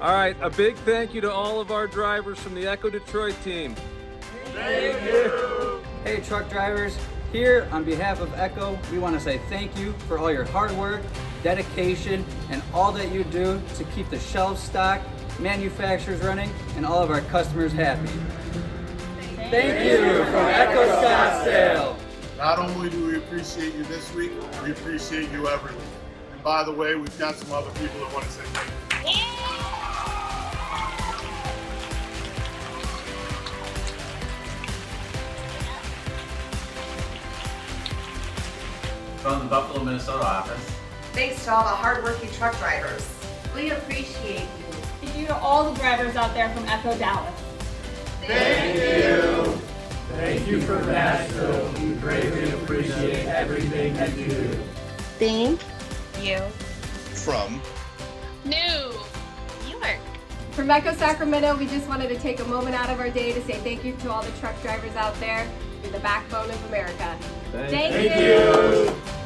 All right, a big thank you to all of our drivers from the Echo Detroit team. Thank you. Hey truck drivers, here on behalf of Echo, we want to say thank you for all your hard work, dedication, and all that you do to keep the shelves stocked, manufacturers running, and all of our customers happy. Thank you from Echo Scottsdale. Not only do we appreciate you this week, we appreciate you every week. And by the way, we've got some other people that want to say thank you. From the Buffalo, Minnesota office. Thanks to all the hardworking truck drivers. We appreciate you. Thank you to all the drivers out there from Echo Dallas. Thank you. Thank you for Nashville. We greatly appreciate everything that you do. Thank you. From New York. From Echo Sacramento, we just wanted to take a moment out of our day to say thank you to all the truck drivers out there. You're the backbone of America. Thank you.